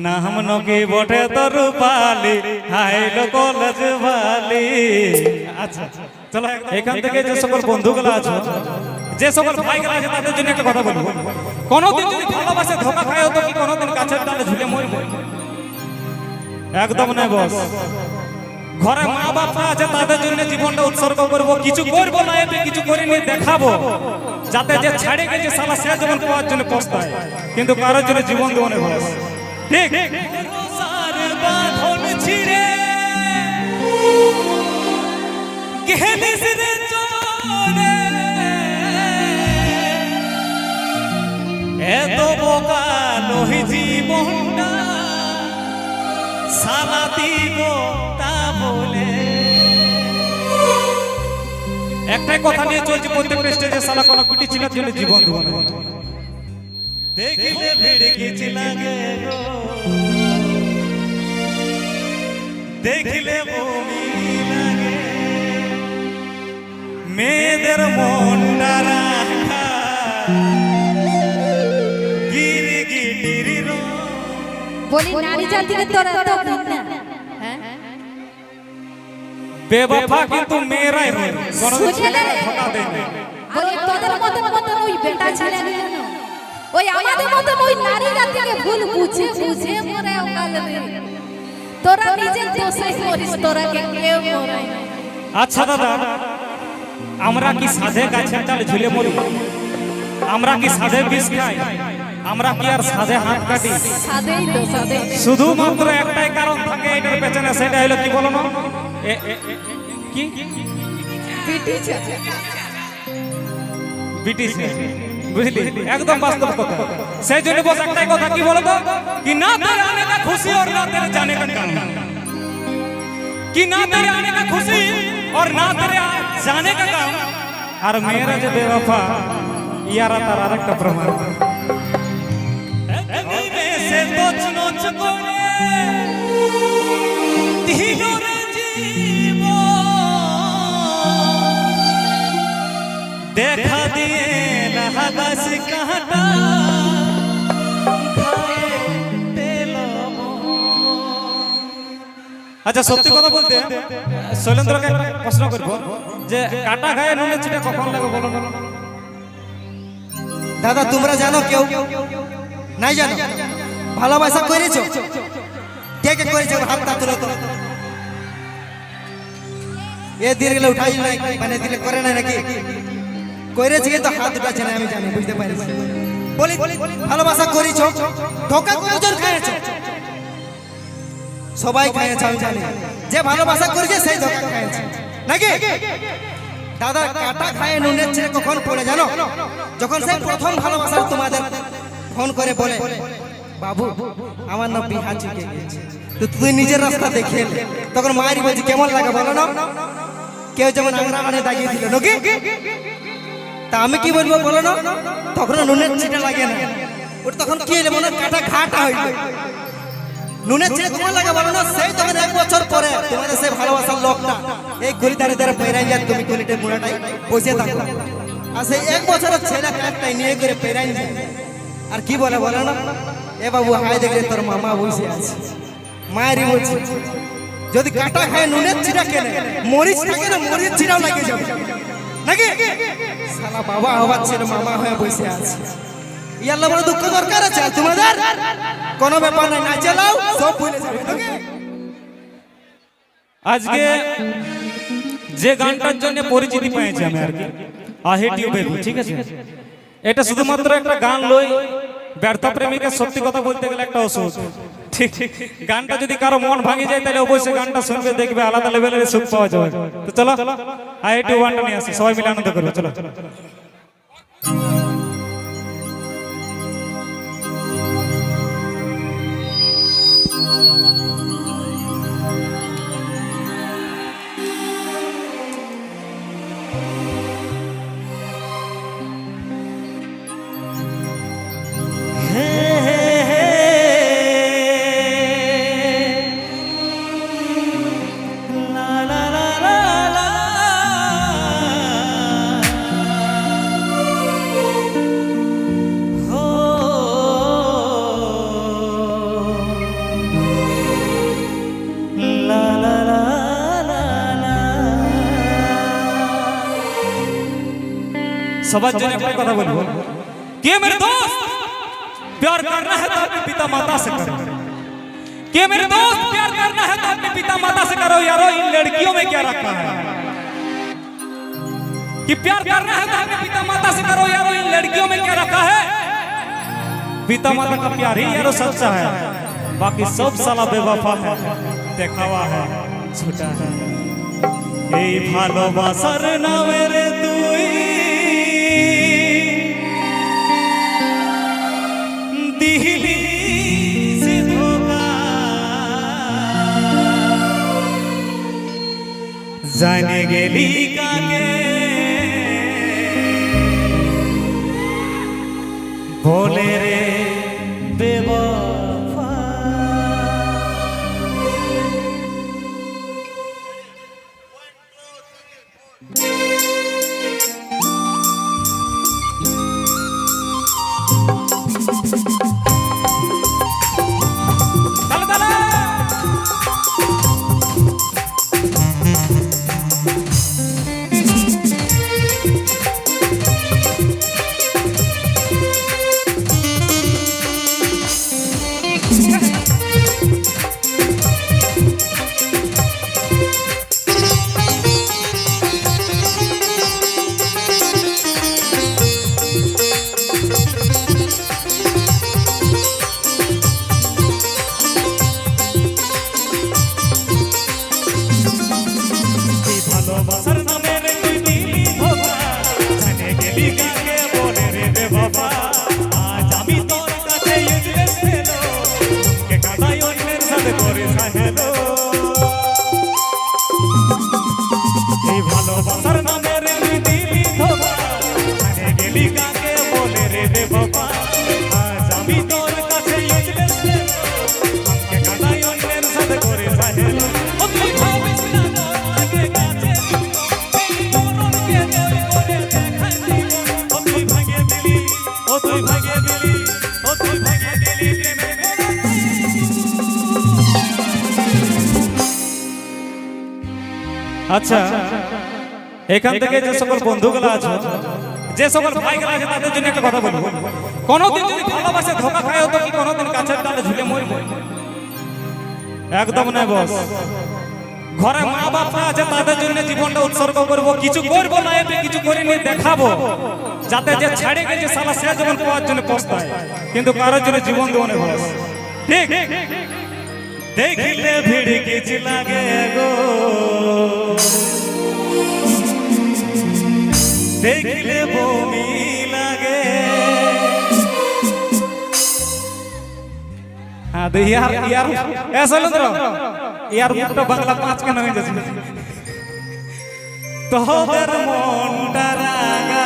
নাম নকি বটে তো রূপালি হাইলো কলেজ ভালি। আচ্ছা চলো এখান থেকে যে সকল বন্ধুগুলো আছে, যে সকল ভাইগুলো আছে, তাদের জন্য একটা কথা বলবো। কোনোদিন যদি ভালোবাসে ধোকা খায় তো কি কোনোদিন গাছের ডালে ঝুলে মরবে? একদম নয় বস। ঘরে মা বাবা আছে, তাদের জন্য জীবনটা উৎসর্গ করবো। কিছু করবো না, এতে কিছু করে নিয়ে দেখাবো, যাতে যে ছাড়ে গেছে সালা সে জীবন পাওয়ার জন্য পস্তায়, কিন্তু কারোর জন্য জীবন দেবো না বস। ঠিক এত বোকা নহি জীবনটা সালা দিব তা বলে। একটাই কথা নিয়ে চলছে প্রত্যেকটা স্টেজে, সালা কোনো পিটি ছিলার জন্য জীবন দেবো না। দেখিলে ভিড় কিছু লাগে গো, দেখিলে বমি লাগে, মেয়েদের মনটা রাখা গিরগিটির বলি নারী জাতিকে তোরা তো না, হ্যাঁ বেওয়াফা কিন্তু মেয়েরাই হয়, কোনো ছেলে ধোকা দেয় না। বলি তোদের মতন ওই বেটা ছেলে না, ওই আমাদের মতন ওই নারী জাতিকে ভুল বুঝে বুঝে মরে ওকাল রে। তোরা নিজে দোষে করিস, তোরা কে কেউ মরে। আচ্ছা দাদা, আমরা কি সাধে গাছের ডালে ঝুলে মরি? আমরা কি সাধে বিষ খাই? আমরা কি আর সাধে হাত কাটি? সাধেই তো সাধে। শুধুমাত্র একটাই কারণ থাকে এটার পেছনে, সেটা হলো কি বলো না? কি ব্রিটিশ, বুঝলি? একদম বাস্তব কথা। সেই জন্য বস একটাই কথা, কি বলো তো, कि ना तेरे आने का खुशी और ना तेरे जाने का गम, कि ना तेरे आने का खुशी और ना तेरे जाने का गम। আর মেয়েরা যে বেওয়াফা, ইয়ারা তার আরেকটা প্রমাণ। সে তোচ নোচ করে দিনর জীব দেখা দিয়ে লাগাস কাঁটা খায়ে তেল। আচ্ছা সত্যি কথা বলতে শৈলেন্দ্রকে একটা প্রশ্ন করবো, যে কাটা খায় নুনের ছিটা কখন লাগে বলো? দাদা তোমরা জানো কেউ নাই জানো ভালোবাসা করেছো? কে কে করেছো হাতটা তুলো তো। এ দিয়ে গেলে উঠাই নাই, মানে দিলে করে না নাকি? করেছে তো হাত উঠাচ্ছে না, আমি জানি, বুঝতে পারিস। বলি ভালোবাসা করেছো, ধোকা কয়জন খাইছো? সবাই খাইছে, আমি জানি। যে ভালোবাসা করেছে সেই ধোকা খাইছে নাকি? দাদা কাটা খায় নুনের ছেলে কখন পড়ে জানো? যখন সেই প্রথম ভালোবাসার তোমাদের ফোন করে বলে, বাবু আমার না বিহা চুকে গেছে, তো তুই নিজের রাস্তা দেখে এলে, তখন মায়ের বলছি কেমন লাগে বলো না? কেউ যেমন আংরা মানে দাগিয়ে দিল নাকি? তা আমি কি বলবো বলো না? তখন নুনের ছিটা লাগে না, ওটা তখন কি হইলে মনে কাটা ঘাটা হইল। নুনের ছিটা তোমার লাগে বলো না? সেই তখন 1 বছর পরে তোমাদের সেই ভালোবাসার লোকটা এই গলি দাঁড়িয়ে দাঁড়িয়ে পেরাই যায়, তুমি গলিতে মুড়াটাই বসে থাকো, আর সেই 1 বছরের ছেলে কাকটাই নিয়ে করে পেরাই যায়। আর কি বলে বলো না? এ বাবু হাই দেখলে তোর মামা বসে আছে, মায়েরই বলছে যদি কাটা খায় নুনের ছিটা কেনে, মরিচ থাকে না, মরিচ ছিটাও লাগে যাবে নাকি? শালা বাবা হবার ছেলে মামা হয়ে বসে আছে। ইয়াল্লা বড় দুঃখ দরকার আছে তোমাদের? কোনো ব্যাপার নাই, না চালাও সব ভুলে যাবে নাকি? আজকে যে গানটার জন্য পরিচিতি পেয়েছি আমি আর কি, আহে টিউবে, ঠিক আছে? এটা শুধুমাত্র একটা গান লই, ব্যর্থ প্রেমিকের সত্যি কথা বলতে গেলে একটা ওষুধ। ঠিক, গানটা যদি কারো মন ভাঙে যায় তাহলে অবশ্যই গানটা শুনবে, দেখবে আলাদা লেভেলের সুখ পাওয়া যাবে। তো চলো আহে টিউ গানটা নিয়ে আসি, সবাই মিলে আনন্দ করবো। চলো সবার জন্য একটা কথা বলবো कि मेरे दोस्त प्यार करना है तो अपने पिता माता से करो कि मेरे दोस्त प्यार करना है तो अपने पिता माता से करो यारो इन लड़कियों में क्या रखा है कि प्यार करना है तो अपने पिता माता से करो यारो इन लड़कियों में क्या रखा है पिता माता का प्यार ही यारो सच्चा है बाकी सब साला बेवफा है देखावा है झूठा है এই ভালোবাসার নামের তুই দিলি সে ধোকা জানে গেলি কাকে বলে রে বেবফা আচ্ছা এখান থেকে যে সকল বন্ধুগুলো আছে যে সকল ভাইগুলো আছে তাদের জন্য একটা কথা বলবো কোনদিন যদি ভালোবাসে ধোকা খায় তো কি কোনদিন কাছের ডালে ঝুলে মরবে একদম না বস ঘরে মা বাবা আছে তাদের জন্য জীবনটা উৎসর্গ করব কিছু করব না এতে কিছু করে নিয়ে দেখাবো যাতে যে ছেড়ে গেছে সালা সে জীবন পাওয়ার জন্য পস্তায় কিন্তু কারোর জন্য জীবন দেওয়া নেই বস ঠিক देखिले भिड़ किच लागे गो देखिले भूमि लागे हाँ तो यार ऐसा लग रहा यार मुट्ठा बांग्ला 5 का नहीं जैसे तो दर मोंटा रागा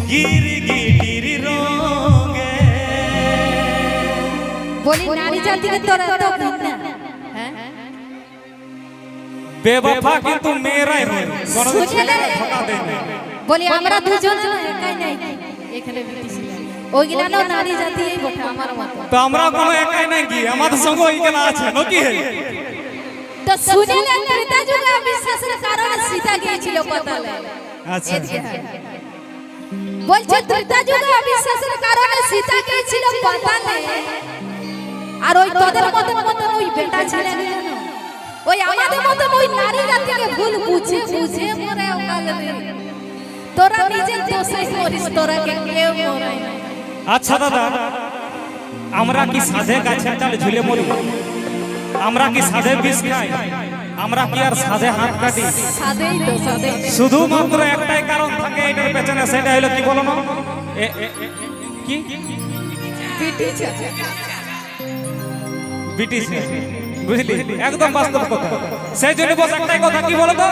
गिरी गिरी बोली नारी जाति के तोरा तो ना हैं बेवफा কিন্তু মেয়েরাই হয় কোনদিন ছেলেরা ধোকা দেয় না বলি আমরা দুজন একাই নাই এখানে ব্রিটিশ ওইগুলা নারী জাতি এই বটে আমার মত তো আমরা কোনো একাই নাই কি আমাদের সঙ্গে ওইগুলা আছে নাকি হে তো শুনিলেন ত্রেতা যুগে বিশ্বাসের কারণে সীতা গিয়েছিল পাতালে আচ্ছা বলছে ত্রেতা যুগে বিশ্বাসের কারণে সীতা গিয়েছিল পাতালে আর ওই তোদের মতন ওই বেটা ছিলেন ওই আমাদের মতন ওই নারী জাতিকে ভুল বুঝে বুঝে মরে ওকাল রে তোরা নিজে দোষে করিস তোরা কে কেউ মরে আচ্ছা দাদা আমরা কি সাধে গাছের ডালে ঝুলে মরি আমরা কি সাধে বিষ খাই আমরা কি আর সাধে হাত কাটি সাধেই তো সাধে শুধুমাত্র একটাই কারণ থাকে এটার পেছনে সেটা হলো কি বলো না কি ব্রিটিশ বুঝলি একদম বাস্তব কথা সেই জন্য বস একটাই কথা কি বলো তো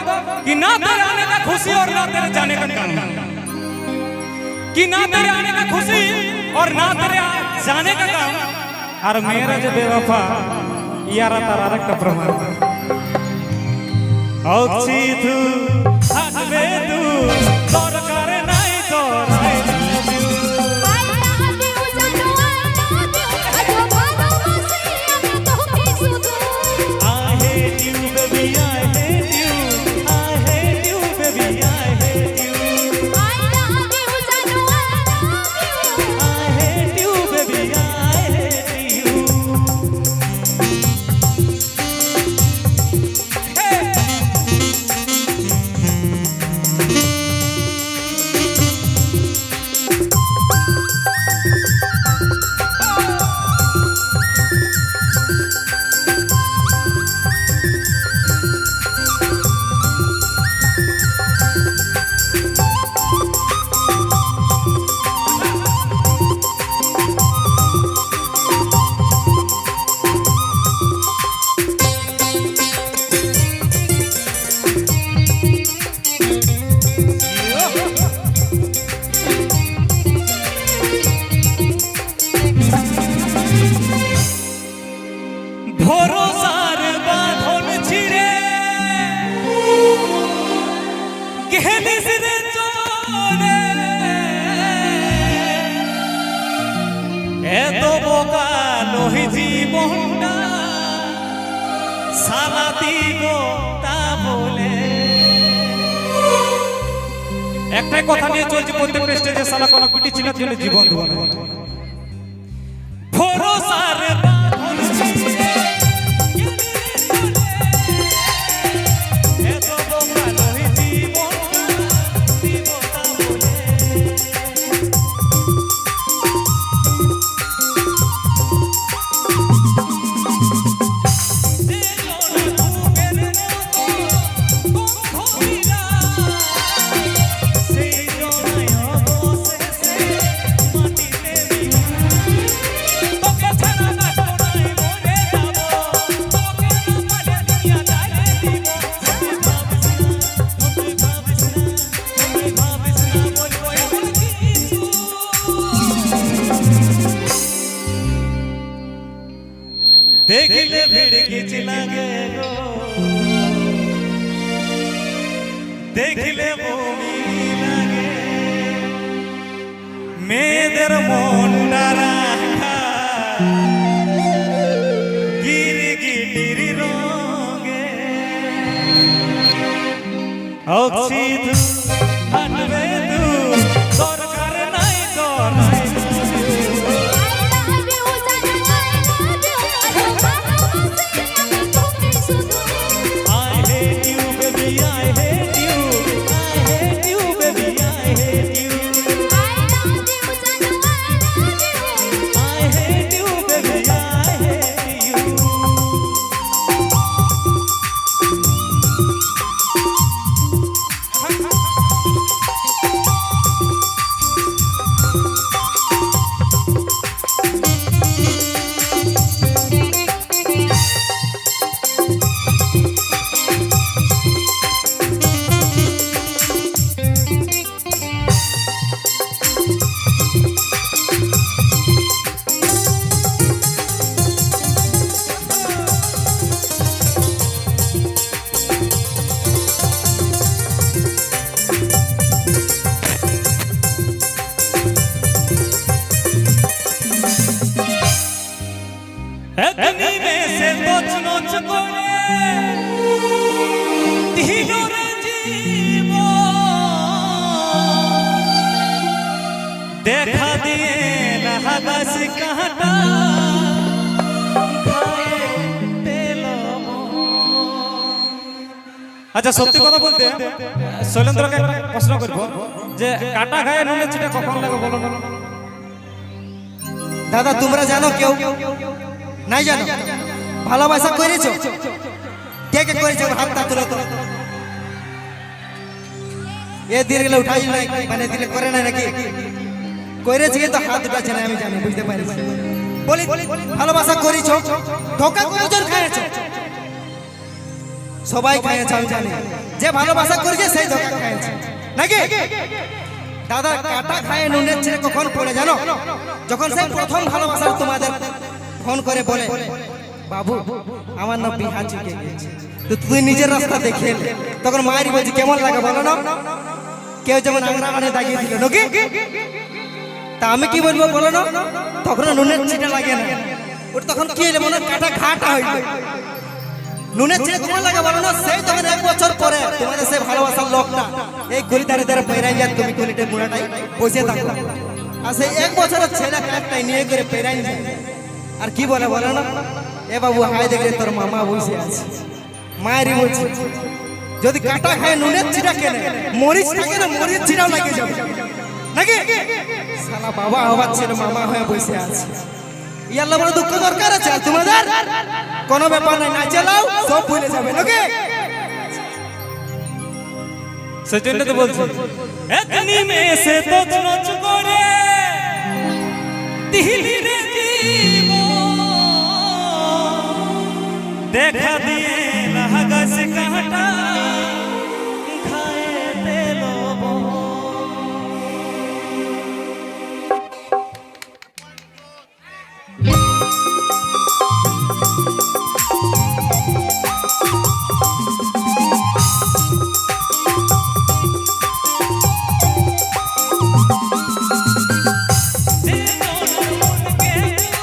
कि ना तेरे आने का खुशी और ना तेरे जाने का गम कि ना तेरे आने का खुशी और ना तेरे जाने का गम और मेरा जो बेवफा यारा तारा रखता प्रमाण औची तू हटवे तू तोर करे नहीं तोर I hate you baby কালো জীবনটা সালা দিব তা বলে। একটাই কথা নিয়ে চলছে প্রত্যেকটা স্টেজে, সালা কোনো পিটি ছিলার জন্য জীবন দেব না। ভরসার বাঁধন ছিঁড়ে এত কালো জীবনটা দিব তা বলে। देखले भिड़ किच लगे गो, देखले बमी लगे मेदर मोंडा राखा गिर गिटिर रोगे अक्षी तू हटवे तू दरकार नाई तो नाई। এতনি মেসে তোচ নোচ করে দিলর জীব দেখা দিয়ে লাগাস কাঁটা খায়ে তেল। আচ্ছা সত্যি কথা বলতে শৈলেন্দ্রকে একটা প্রশ্ন করব যে কাটা খায় নুনের চিটা কখন লাগে বলো না। দাদা তোমরা জানো কেউ নাই জানো ভালোবাসা করেছো? কে কে করেছো হাতটা তুলে তো। এ দিয়ে গেলে উঠাই নাই মানে দিলে করে না নাকি? করেছে তো হাত উঠাচ্ছে না আমি জানি, বুঝতে পারিস। বলি ভালোবাসা করেছো, ধোকা কতজন খাইছো? সবাই খাইছে আমি জানি। যে ভালোবাসা করেছে সেই ধোকা খাইছে নাকি? দাদা কাটা খায় নুনের ছেড়ে কখন পড়ে জানো? যখন সেই প্রথম ভালোবাসার তোমাদের ফোন করে বলে বাবু আমার না বিহা চুকে গেছে, তো তুই নিজের রাস্তা দেখে এলে, তখন মায়ের বলছি কেমন লাগে বলো না? কেউ যেমন আংরা মানে দাগিয়ে দিল নাকি? তা আমি কি বলবো বলো না? তখন নুনের ছিটা লাগে না, ওটা তখন কি হইলে মনে কাটা ঘাটা হইল। নুনের ছিটা তোমার লাগে বলো না? সেই তখন 1 বছর পরে তোমাদের সেই ভালোবাসার লোকটা এই গলি দাঁড়িয়ে দাঁড়িয়ে পেরাই যায়, তুমি গলিতে মুড়াটাই বসে থাকো, আর সেই 1 বছরের ছেলে একটাই নিয়ে করে পেরাই যায়। আর কি বলে বলে না? এ বাবু হাই দেখলে তোর মামা বসে আছে, মায়েরই বলছে যদি কাটা খায় নুনের ছিটা কেনে মরিচ থাকে না, মরিচ ছিটাও লাগে যাবে নাকি? শালা বাবা হবার ছেলে মামা হয়ে বসে আছে। ইয়াল্লা বড় দুঃখ দরকার আছে তোমাদের? কোনো ব্যাপার নাই, না চালাও সব ভুলে যাবে নাকি? সেজন্য তো বলছি এতনি মেসে তোচ নোচ করে দিলির জীব দেখা দিয়ে লাগাস কাঁটা খায়ে তেল।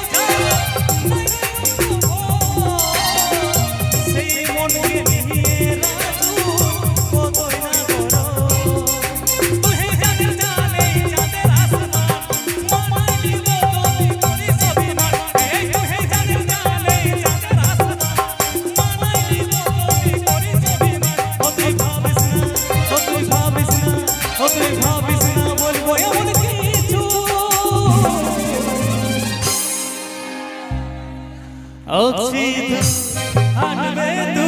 যে অচিত হাঁটবে